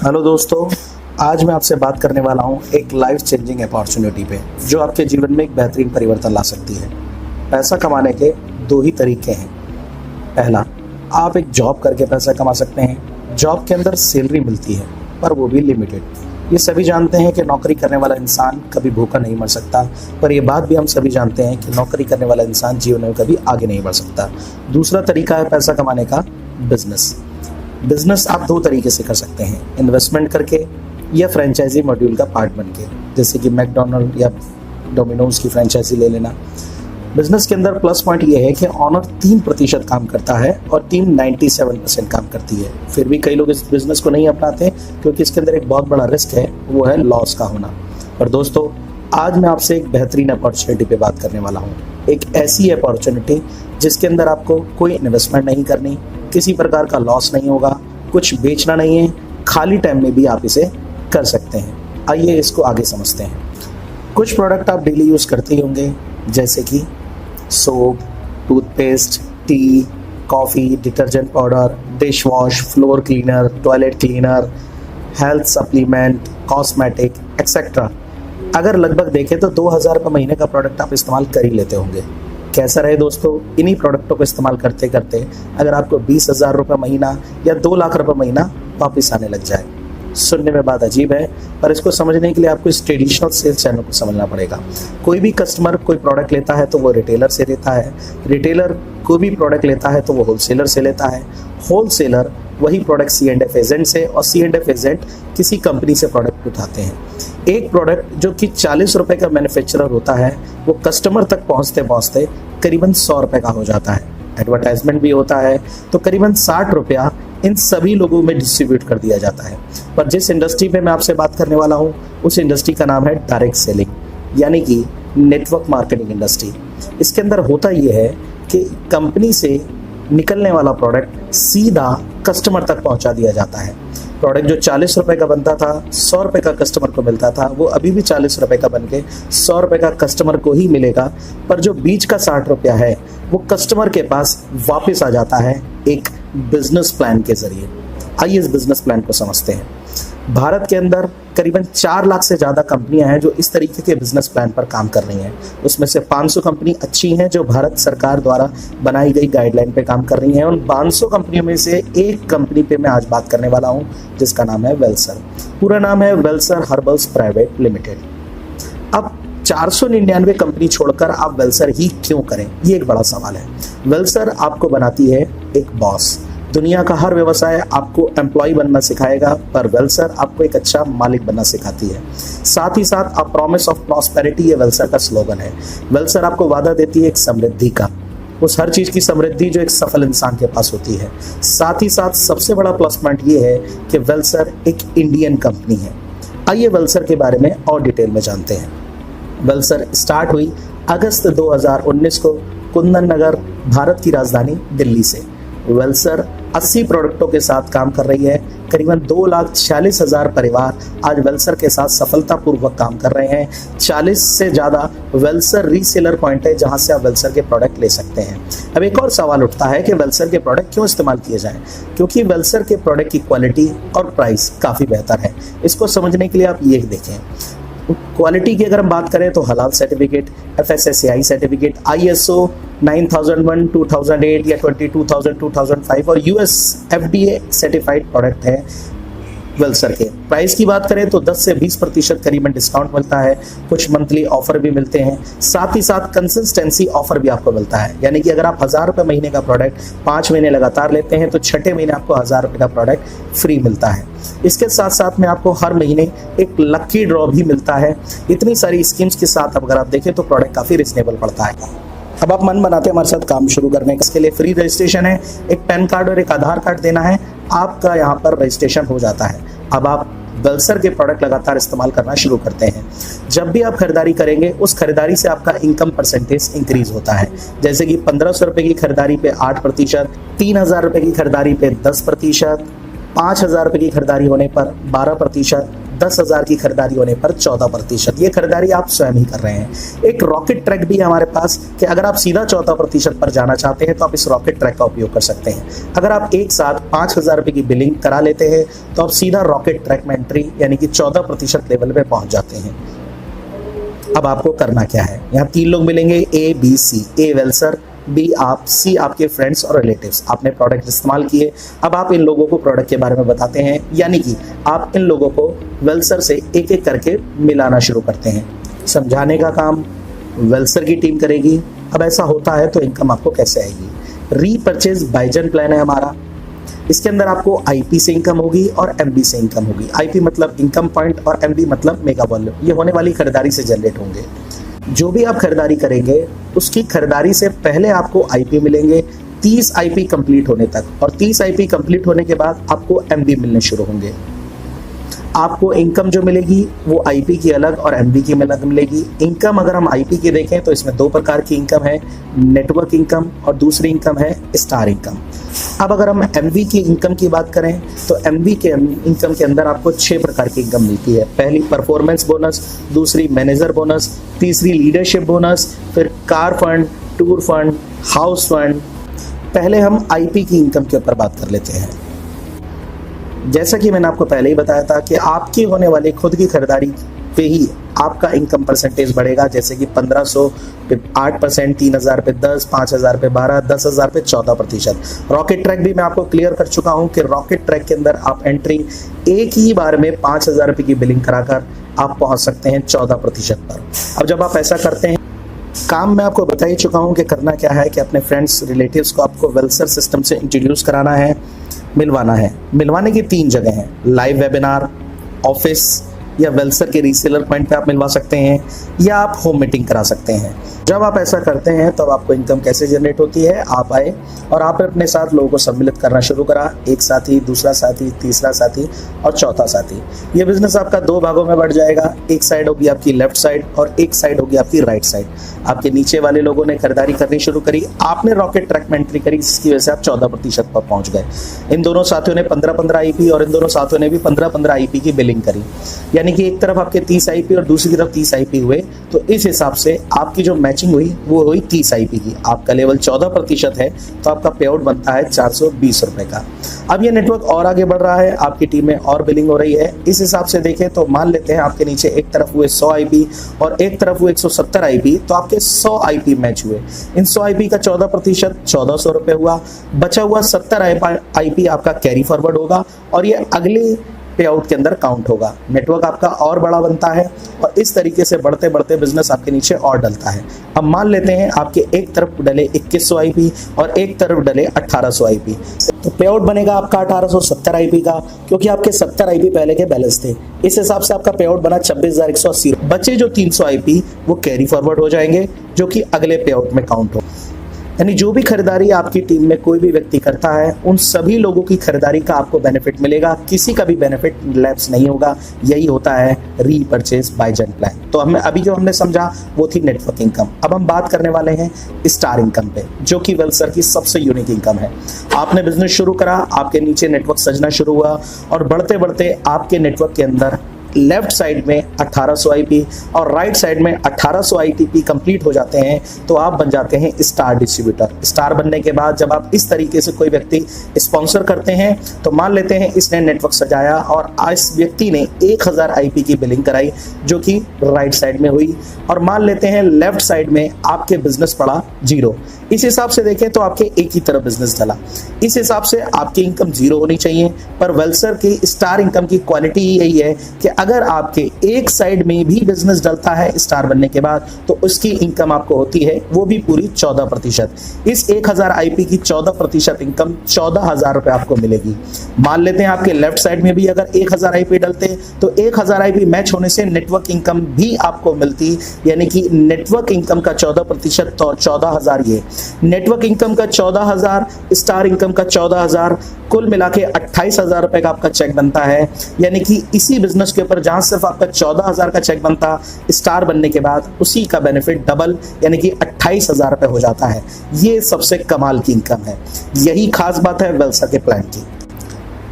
Hello दोस्तों, आज मैं आपसे बात करने वाला हूँ एक लाइफ चेंजिंग अपॉर्चुनिटी पे जो आपके जीवन में एक बेहतरीन परिवर्तन ला सकती है। पैसा कमाने के दो ही तरीके हैं। पहला, आप एक जॉब करके पैसा कमा सकते हैं। जॉब के अंदर सैलरी मिलती है पर वो भी लिमिटेड। ये सभी जानते हैं कि नौकरी करने वाला इंसान कभी भूखा नहीं मर सकता, पर ये बात भी हम सभी जानते हैं कि नौकरी करने वाला इंसान जीवन में कभी आगे नहीं बढ़ सकता। दूसरा तरीका है पैसा कमाने का बिजनेस। बिजनेस आप दो तरीके से कर सकते हैं, इन्वेस्टमेंट करके या फ्रेंचाइजी मॉड्यूल का पार्ट बन के, जैसे कि मैकडोनल्ड या डोमिनोज की फ्रेंचाइजी ले लेना। बिजनेस के अंदर प्लस पॉइंट ये है कि ऑनर 3% काम करता है और टीम 97% काम करती है। फिर भी कई लोग इस बिजनेस को नहीं अपनाते क्योंकि इसके अंदर एक बहुत बड़ा रिस्क है, वो है लॉस का होना। पर दोस्तों, आज मैं आपसे एक बेहतरीन अपॉर्चुनिटी पे बात करने वाला हूँ। एक ऐसी अपॉर्चुनिटी जिसके अंदर आपको कोई इन्वेस्टमेंट नहीं करनी, किसी प्रकार का लॉस नहीं होगा, कुछ बेचना नहीं है, खाली टाइम में भी आप इसे कर सकते हैं। आइए इसको आगे समझते हैं। कुछ प्रोडक्ट आप डेली यूज़ करते ही होंगे, जैसे कि soap, toothpaste, T, coffee, detergent powder, dish wash, floor cleaner, toilet cleaner, health supplement, cosmetic etcetera. अगर लगभग देखें तो 2000 रुपये महीने का प्रोडक्ट आप इस्तेमाल कर ही लेते होंगे। कैसा रहे दोस्तों, इन्हीं प्रोडक्टों को इस्तेमाल करते करते अगर आपको 20,000 रुपये महीना या 2 लाख रुपये महीना वापस आने लग जाए। सुनने में बात अजीब है, पर इसको समझने के लिए आपको इस ट्रेडिशनल सेल्स चैनल को समझना पड़ेगा। कोई भी कस्टमर कोई प्रोडक्ट लेता है तो वो रिटेलर से लेता है, रिटेलर कोई भी प्रोडक्ट लेता है तो वो होलसेलर से लेता है, होलसेलर वही प्रोडक्ट C&F एजेंट से, और C&F एजेंट किसी कंपनी से प्रोडक्ट उठाते हैं। एक प्रोडक्ट जो कि 40 रुपये का मैन्युफैक्चरर होता है, वो कस्टमर तक पहुंचते पहुंचते करीबन 100 रुपये का हो जाता है। एडवर्टाइजमेंट भी होता है तो करीबन 60 रुपया इन सभी लोगों में डिस्ट्रीब्यूट कर दिया जाता है। पर जिस इंडस्ट्री पे मैं आपसे बात करने वाला हूँ, उस इंडस्ट्री का नाम है डायरेक्ट सेलिंग, यानी कि नेटवर्क मार्केटिंग इंडस्ट्री। इसके अंदर होता ये है कि कंपनी से निकलने वाला प्रोडक्ट सीधा कस्टमर तक पहुंचा दिया जाता है। प्रोडक्ट जो 40 रुपये का बनता था, 100 रुपये का कस्टमर को मिलता था, वो अभी भी 40 रुपये का बन के 100 रुपये का कस्टमर को ही मिलेगा। पर जो बीच का 60 रुपया है वो कस्टमर के पास वापस आ जाता है एक बिजनेस प्लान के जरिए। आइए इस बिजनेस प्लान को समझते हैं। भारत के अंदर करीबन 4 लाख से ज़्यादा कंपनियां हैं जो इस तरीके के बिजनेस प्लान पर काम कर रही हैं। उसमें से 500 कंपनी अच्छी हैं जो भारत सरकार द्वारा बनाई गई गाइडलाइन पे काम कर रही हैं। उन 500 कंपनियों में से एक कंपनी पे मैं आज बात करने वाला हूं, जिसका नाम है वेलसर। पूरा नाम है वेलसर हर्बल्स प्राइवेट लिमिटेड। अब 499 कंपनी छोड़कर आप वेलसर ही क्यों करें, ये एक बड़ा सवाल है। वेलसर आपको बनाती है एक बॉस। दुनिया का हर व्यवसाय आपको एम्प्लॉय बनना सिखाएगा, पर वेलसर आपको एक अच्छा मालिक बनना सिखाती है। साथ ही साथ अ प्रॉमिस ऑफ प्रॉस्पेरिटी, ये वेलसर का स्लोगन है। वेलसर आपको वादा देती है एक समृद्धि का, उस हर चीज़ की समृद्धि जो एक सफल इंसान के पास होती है। साथ ही साथ सबसे बड़ा प्लस पॉइंट ये है कि वेलसर एक इंडियन कंपनी है। आइए वेलसर के बारे में और डिटेल में जानते हैं। वेलसर स्टार्ट हुई अगस्त 2019 को कुंदन नगर, भारत की राजधानी दिल्ली से। वेलसर 80 प्रोडक्टों के साथ काम कर रही है। करीबन 2,46,000 परिवार आज वेलसर के साथ सफलतापूर्वक काम कर रहे हैं। 40 से ज़्यादा वेलसर रीसेलर पॉइंट है जहां से आप वेलसर के प्रोडक्ट ले सकते हैं। अब एक और सवाल उठता है कि वेलसर के प्रोडक्ट क्यों इस्तेमाल किए जाएं? क्योंकि वेलसर के प्रोडक्ट की क्वालिटी और प्राइस काफ़ी बेहतर है। इसको समझने के लिए आप ये देखें। क्वालिटी की अगर हम बात करें तो हलाल सर्टिफिकेट, FSSAI सर्टिफिकेट, ISO 9001, 2008 या 22,000, 2005 और US FDA सर्टिफाइड प्रोडक्ट है वेलसर के। प्राइस की बात करें तो 10 से 20% करीबन डिस्काउंट मिलता है। कुछ मंथली ऑफर भी मिलते हैं। साथ ही साथ कंसिस्टेंसी ऑफर भी आपको मिलता है, यानी कि अगर आप 1000 रुपये महीने का प्रोडक्ट 5 महीने लगातार लेते हैं तो 6ठे महीने आपको 1000 रुपये का प्रोडक्ट फ्री मिलता है। इसके साथ साथ में आपको हर महीने एक लकी ड्रॉ भी मिलता है। इतनी सारी स्कीम्स के साथ अगर आप देखें तो प्रोडक्ट काफ़ी रिजनेबल पड़ता है। अब आप मन बनाते हैं हमारे साथ काम शुरू करने का। इसके लिए फ्री रजिस्ट्रेशन है, एक पैन कार्ड और एक आधार कार्ड देना है, आपका यहाँ पर रजिस्ट्रेशन हो जाता है। अब आप वेलसर के प्रोडक्ट लगातार इस्तेमाल करना शुरू करते हैं। जब भी आप खरीदारी करेंगे, उस खरीदारी से आपका इनकम परसेंटेज इंक्रीज होता है। जैसे कि 1500 रुपये की खरीदारी पे 8%, 3000 रुपये की खरीदारी पे 10%, 5000 रुपये की खरीदारी होने पर 12%, 10,000 की खरीदारी होने पर 14%। ये खरीदारी आप स्वयं ही कर रहे हैं। एक रॉकेट ट्रैक भी है हमारे पास कि अगर आप सीधा 14% पर जाना चाहते हैं तो आप इस रॉकेट ट्रैक का उपयोग कर सकते हैं। अगर आप एक साथ 5,000 रुपये की बिलिंग करा लेते हैं तो आप सीधा रॉकेट ट्रैक में एंट्री यानी कि 14% लेवल पे पहुंच जाते हैं। अब आपको करना क्या है, यहाँ 3 लोग मिलेंगे, A B C. A वेलसर, B आप, सी आपके फ्रेंड्स और रिलेटिव्स। आपने प्रोडक्ट इस्तेमाल किए, अब आप इन लोगों को प्रोडक्ट के बारे में बताते हैं, यानी कि आप इन लोगों को वेलसर से एक एक करके मिलाना शुरू करते हैं। समझाने का काम वेलसर की टीम करेगी। अब ऐसा होता है तो इनकम आपको कैसे आएगी? रीपर्चेज बाइजन प्लान है हमारा। इसके अंदर आपको आईपी से इनकम होगी और एमबी से इनकम होगी। आईपी मतलब इनकम पॉइंट और एमबी मतलब मेगा वॉल्यूम। ये होने वाली खरीदारी से जनरेट होंगे। जो भी आप खरीदारी करेंगे उसकी खरीदारी से पहले आपको आईपी मिलेंगे 30 आईपी कंप्लीट होने तक, और 30 आईपी कंप्लीट होने के बाद आपको एमबी मिलने शुरू होंगे। आपको इनकम जो मिलेगी वो आईपी की अलग और एमबी की अलग मिलेगी। इनकम अगर हम आईपी की देखें तो इसमें 2 प्रकार की इनकम है, नेटवर्क इनकम और दूसरी इनकम है स्टार इनकम। अब अगर हम एमबी की इनकम की बात करें तो एमबी के इनकम के अंदर आपको 6 प्रकार की इनकम मिलती है। पहली परफॉर्मेंस बोनस, दूसरी मैनेजर बोनस, तीसरी लीडरशिप बोनस, फिर car fund, tour fund, house fund. पहले हम आईपी की इनकम के ऊपर बात कर लेते हैं। जैसा कि मैंने आपको पहले ही बताया था कि आपकी होने वाली खुद की खरीदारी पे ही आपका इनकम परसेंटेज बढ़ेगा, जैसे कि 1500 पे 8%, 3000 पे 10, 5000 पे 12, 10,000 पे 14%। रॉकेट ट्रैक भी मैं आपको क्लियर कर चुका हूं कि रॉकेट ट्रैक के अंदर आप एंट्री एक ही बार में 5000 रुपये की बिलिंग कराकर आप पहुंच सकते हैं 14% पर। अब जब आप ऐसा करते हैं, काम मैं आपको बता ही चुका हूं कि करना क्या है कि अपने फ्रेंड्स रिलेटिव्स को आपको वेलसर सिस्टम से इंट्रोड्यूस कराना है, मिलवाना है। मिलवाने की 3 जगह हैं, लाइव वेबिनार, ऑफिस या वेलसर के रीसेलर पॉइंट पे आप मिलवा सकते हैं, या आप होम मीटिंग करा सकते हैं। जब आप ऐसा करते हैं तब आपको इनकम कैसे जनरेट होती है? आप आए और आपने अपने साथ लोगों को सम्मिलित करना शुरू करा, एक साथी, दूसरा साथी, तीसरा साथी और चौथा साथी। ये बिजनेस आपका 2 भागों में बढ़ जाएगा। एक साइड होगी आपकी लेफ्ट साइड और एक साइड होगी आपकी राइट साइड। आपके नीचे वाले लोगों ने खरीदारी करनी शुरू करी, आपने रॉकेट ट्रैक में एंट्री करी, जिसकी वजह से आप 14% पर पहुंच गए। इन दोनों साथियों ने 15-15 आईपी और इन दोनों साथियों ने भी 15-15 आईपी की बिलिंग करी, यानी कि एक तरफ आपके 30 आईपी और दूसरी तरफ 30 आईपी हुए। तो इस हिसाब से आपकी जो मैचिंग हुई वो हुई 30 आईपी की। आपका लेवल 14% है तो आपका पे आउट बनता है 420 रुपए का। अब ये नेटवर्क और आगे बढ़ रहा है, आपकी टीम में और बिलिंग हो रही है। इस हिसाब से देखें तो मान लेते हैं आपके नीचे एक तरफ हुए 100 आईपी और एक तरफ हुए 170 आईपी, तो आपके 100 आईपी मैच हुए। इन 100 आईपी का 14% 1400 रुपए हुआ। बचा हुआ 70 आईपी आपका कैरी फॉरवर्ड होगा और ये अगले पे आउट के अंदर काउंट होगा। नेटवर्क आपका और बड़ा बनता है और इस तरीके से बढ़ते बढ़ते बिजनेस आपके नीचे और डलता है। अब मान लेते हैं आपके एक तरफ डले 2100 आईपी और एक तरफ डले 1800 आईपी, तो पे आउट बनेगा आपका 1870 आईपी का, क्योंकि आपके 70 आईपी पहले के बैलेंस थे। इस हिसाब से आपका पे आउट बना 26,180। बचे जो 300 आईपी वो कैरी फॉरवर्ड हो जाएंगे, जो कि अगले पे आउट में काउंट हो। यानी जो भी खरीदारी आपकी टीम में कोई भी व्यक्ति करता है, उन सभी लोगों की खरीदारी का आपको बेनिफिट मिलेगा, किसी का भी बेनिफिट लैप्स नहीं होगा। यही होता है रीपर्चेज बाइजन प्लान। तो हमें अभी जो हमने समझा वो थी नेटवर्क इनकम। अब हम बात करने वाले हैं स्टार इनकम पे, जो कि वेलसर की सबसे यूनिक इनकम है। आपने बिजनेस शुरू करा, आपके नीचे नेटवर्क सजना शुरू हुआ और बढ़ते बढ़ते आपके नेटवर्क के अंदर लेफ्ट साइड में 1800 आईपी और राइट साइड में 1800 आईटीपी कंप्लीट हो जाते हैं, तो आप बन जाते हैं स्टार डिस्ट्रीब्यूटर। स्टार बनने के बाद जब आप इस तरीके से कोई व्यक्ति स्पॉन्सर करते हैं, तो मान लेते हैं इसने नेटवर्क सजाया और इस व्यक्ति ने 1000 आईपी की बिलिंग कराई, जो कि राइट साइड में हुई, और मान लेते हैं लेफ्ट साइड में आपके बिजनेस पड़ा 0। इस हिसाब से देखें तो आपके एक ही तरफ बिजनेस चला। इस हिसाब से आपकी इनकम 0 होनी चाहिए, पर वेलसर की स्टार इनकम की क्वालिटी यही है कि अगर आपके एक साइड में भी बिजनेस डलता है स्टार बनने के बाद, तो उसकी इनकम आपको होती है वो भी पूरी 14%। इस 1000 आईपी की 14% इनकम 14,000 रुपए आपको मिलेगी। मान लेते हैं आपके लेफ्ट साइड में भी अगर 1000 आईपी डलते तो 1000 आईपी मैच होने से नेटवर्क इनकम भी आपको मिलती, यानी कि नेटवर्क इनकम का 14% तो 14,000, ये नेटवर्क इनकम का 14,000, स्टार इनकम का 14,000, कुल मिला के 28,000 रुपए का आपका चेक बनता है। यानी कि इसी बिजनेस के ऊपर जहां सिर्फ आपका 14,000 का चेक बनता, स्टार बनने के बाद उसी का बेनिफिट डबल यानी कि 28,000 रुपए हो जाता है। ये सबसे कमाल की इनकम है, यही खास बात है वेलसर के प्लान की।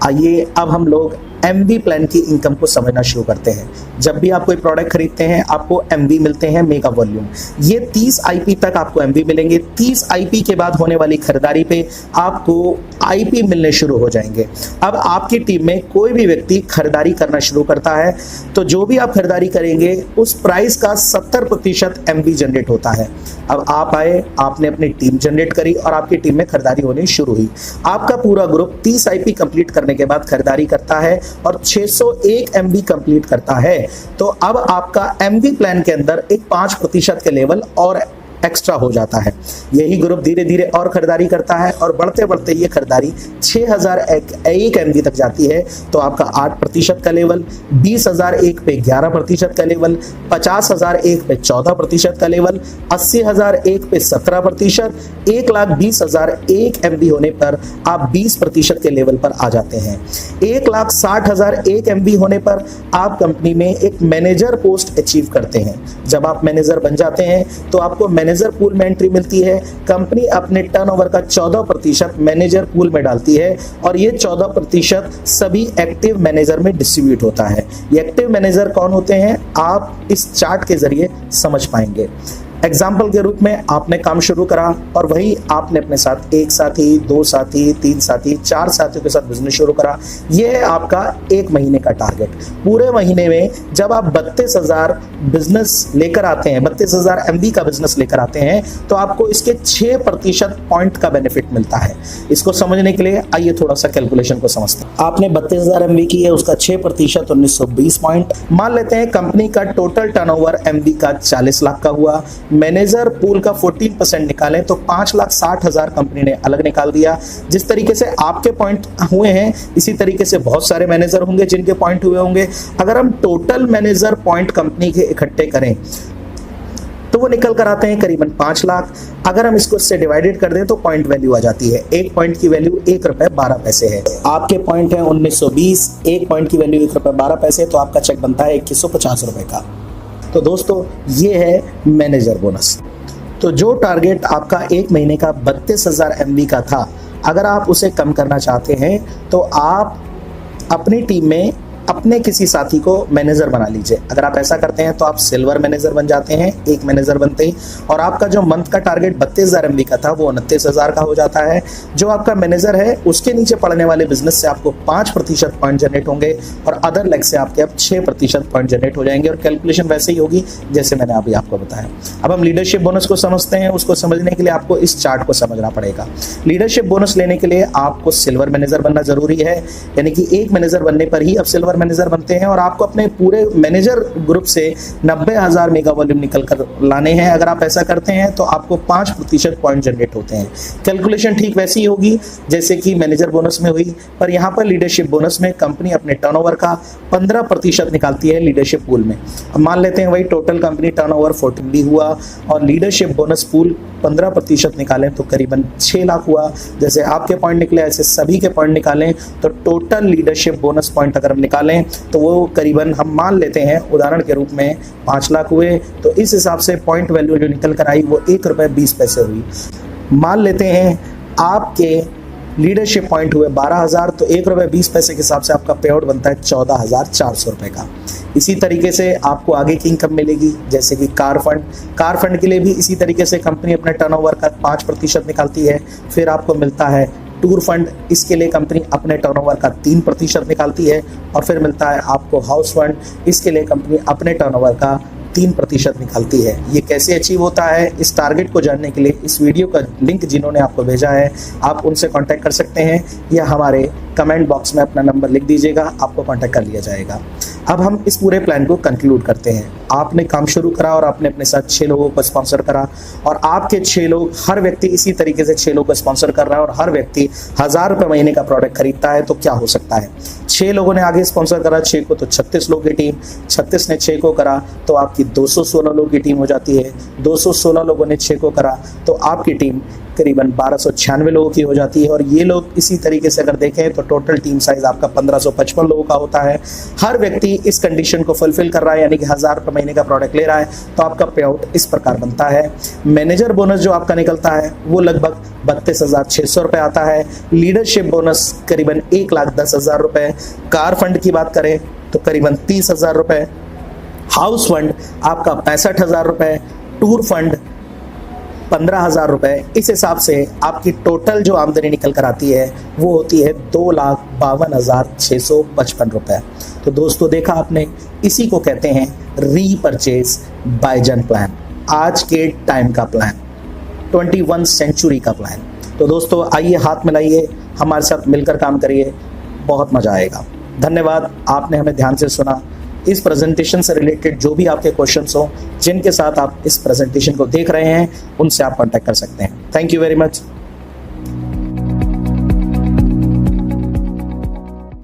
आइए अब हम लोग MV प्लान की इनकम को समझना शुरू करते हैं। जब भी आप कोई प्रोडक्ट खरीदते हैं आपको MV मिलते हैं, मेगा वॉल्यूम। ये 30 IP तक आपको MV मिलेंगे। 30 IP के बाद होने वाली खरीदारी पे आपको IP मिलने शुरू हो जाएंगे। अब आपकी टीम में कोई भी व्यक्ति खरीदारी करना शुरू करता है तो जो भी आप खरीदारी करेंगे उस प्राइस का 70% MV जनरेट होता है। अब आप आए, आपने अपनी टीम जनरेट करी और आपकी टीम में खरीदारी होनी शुरू हुई। आपका पूरा ग्रुप 30 IP कंप्लीट करने के बाद खरीदारी करता है और 601 MV कंप्लीट करता है। तो अब आपका MV प्लान के अंदर एक 5% के लेवल और एक्स्ट्रा हो जाता है। यही ग्रुप धीरे धीरे और खरीदारी करता है और बढ़ते बढ़ते ये खरीदारी 6001 MV तक जाती है। तो आपका 8% का लेवल, 20001 पे 11% का लेवल, 50001 पे 14% का लेवल, 80001 पे 17%, 1,20,001 MV होने पर आप 20% के लेवल पर आ जाते हैं। 1,60,001 MV होने पर आप कंपनी में एक मैनेजर पोस्ट अचीव करते हैं। जब आप मैनेजर बन जाते हैं तो आपको मैनेजर पूल में एंट्री मिलती है। कंपनी अपने टर्नओवर का 14% मैनेजर पूल में डालती है और ये 14% सभी एक्टिव मैनेजर में डिस्ट्रीब्यूट होता है। ये एक्टिव मैनेजर कौन होते हैं आप इस चार्ट के जरिए समझ पाएंगे। एग्जाम्पल के रूप में आपने काम शुरू करा और वही आपने अपने साथ 1 साथी, 2 साथी, 3 साथी, 4 साथियों के साथ बिजनेस शुरू करा। ये है आपका 1 महीने का टारगेट। पूरे महीने में जब आप 32,000 बिजनेस लेकर आते हैं, 32,000 MV का बिजनेस लेकर आते हैं तो आपको इसके 6% पॉइंट का बेनिफिट मिलता है। इसको समझने के लिए आइए थोड़ा सा कैलकुलेशन को समझते हैं। आपने 32,000 MV की है, उसका 6% 1920 पॉइंट। मान लेते हैं कंपनी का टोटल टर्नओवर MV का 40 लाख का हुआ। मैनेजर पूल का 14% निकालें तो 5,60,000 कंपनी ने अलग निकाल दिया। जिस तरीके से आपके पॉइंट हुए हैं इसी तरीके से बहुत सारे मैनेजर होंगे जिनके पॉइंट हुए होंगे। अगर हम टोटल मैनेजर पॉइंट कंपनी के इकट्ठे करें तो वो निकल कर आते हैं करीबन 5 लाख। अगर हम इसको इससे डिवाइडेड कर दें तो पॉइंट वैल्यू आ जाती है। एक पॉइंट की वैल्यू ₹1.12 है। आपके पॉइंट है 1920, एक पॉइंट की वैल्यू ₹1.12, तो आपका चेक बनता है ₹2150 का। तो दोस्तों ये है मैनेजर बोनस। तो जो टारगेट आपका 1 महीने का 32,000 MV का था, अगर आप उसे कम करना चाहते हैं तो आप अपनी टीम में अपने किसी साथी को मैनेजर बना लीजिए। अगर आप ऐसा करते हैं तो आप सिल्वर मैनेजर बन जाते हैं, एक मैनेजर बनते ही, और आपका जो मंथ का टारगेट 32,000 MV का था वो 29,000 का हो जाता है। जो आपका मैनेजर है उसके नीचे पड़ने वाले बिजनेस से आपको 5% पॉइंट जनरेट होंगे और अदर लेग से आपके अब 6% पॉइंट जनरेट हो जाएंगे और कैलकुलेशन वैसे ही होगी जैसे मैंने अभी आपको बताया। अब हम लीडरशिप बोनस को समझते हैं। उसको समझने के लिए आपको इस चार्ट को समझना पड़ेगा। लीडरशिप बोनस लेने के लिए आपको सिल्वर मैनेजर बनना जरूरी है, यानी कि एक मैनेजर बनने पर ही अब सिल्वर मैनेजर बनते हैं और आपको अपने पूरे मैनेजर ग्रुप से 90,000 मेगा वॉल्यूम निकल कर लाने हैं। अगर आप ऐसा करते हैं तो आपको 5% पॉइंट जनरेट होते हैं। कैलकुलेशन ठीक वैसी ही होगी जैसे कि मैनेजर बोनस में हुई, पर यहाँ पर लीडरशिप बोनस में कंपनी अपने टर्नओवर का 15% निकालती है लीडरशिप पूल में। अब मान लेते हैं वही टोटल कंपनी टर्नओवर 14 भी हुआ और लीडरशिप बोनस पूल 15% निकालें तो करीबन 6 लाख हुआ। जैसे आपके पॉइंट निकले ऐसे सभी के पॉइंट निकालें तो टोटल लीडरशिप बोनस पॉइंट अगर हम निकालें तो वो करीबन हम मान लेते हैं उदाहरण के रूप में 5 लाख हुए। तो इस हिसाब से पॉइंट वैल्यू जो निकल कर आई वो ₹1.20 हुई। मान लेते हैं आपके लीडरशिप पॉइंट हुए 12,000 तो ₹1.20 के हिसाब से आपका पे आउट बनता है ₹14,400 का। इसी तरीके से आपको आगे की इनकम मिलेगी जैसे कि कार फंड के लिए भी इसी तरीके से कंपनी अपने टर्नओवर का 5% निकालती है। फिर आपको मिलता है टूर फंड, इसके लिए कंपनी अपने टर्नओवर का 3% निकालती है। और फिर मिलता है आपको हाउस फंड, इसके लिए कंपनी अपने टर्नओवर का 3% निकालती है। ये कैसे अचीव होता है, इस टारगेट को जानने के लिए इस वीडियो का लिंक जिन्होंने आपको भेजा है आप उनसे कांटेक्ट कर सकते हैं या हमारे कमेंट बॉक्स में अपना नंबर लिख दीजिएगा, आपको कांटेक्ट कर लिया जाएगा। अब हम इस पूरे प्लान को कंक्लूड करते हैं। आपने काम शुरू करा और आपने अपने साथ 6 लोगों को स्पॉन्सर करा और आपके 6 लोग, हर व्यक्ति इसी तरीके से 6 लोगों को स्पॉन्सर कर रहा है और हर व्यक्ति ₹1,000 महीने का प्रोडक्ट खरीदता है। तो क्या हो सकता है, 6 लोगों ने आगे स्पॉन्सर करा 6 को तो 36 लोगों की टीम, 36 ने 6 को करा तो आपकी 216 लोगों की टीम हो जाती है। 216 लोगों ने 6 को करा तो आपकी टीम करीबन 1296 लोगों की हो जाती है। और ये लोग इसी तरीके से अगर देखें तो टोटल टीम साइज आपका 1555 लोगों का होता है। हर व्यक्ति इस कंडीशन को फुलफिल कर रहा है, यानी कि 1000 रुपये महीने का प्रोडक्ट ले रहा है, तो आपका पे आउट इस प्रकार बनता है। मैनेजर बोनस जो आपका निकलता है वो लगभग 32,600 रुपये आता है। लीडरशिप बोनस करीबन 1,10,000 रुपये। कार फंड की बात करें तो करीबन 30,000 रुपये। हाउस फंड आपका 65,000 रुपये। टूर फंड 15,000 रुपये। इस हिसाब से आपकी टोटल जो आमदनी निकल कर आती है वो होती है 2,52,655 रुपये। तो दोस्तों देखा आपने, इसी को कहते हैं रीपरचेज बायजन प्लान, आज के टाइम का प्लान, 21 सेंचुरी का प्लान। तो दोस्तों आइए हाथ मिलाइए, हमारे साथ मिलकर काम करिए, बहुत मजा आएगा। धन्यवाद, आपने हमें ध्यान से सुना। इस प्रेजेंटेशन से रिलेटेड जो भी आपके क्वेश्चंस हो, जिनके साथ आप इस प्रेजेंटेशन को देख रहे हैं, उनसे आप कांटेक्ट कर सकते हैं। Thank you very much.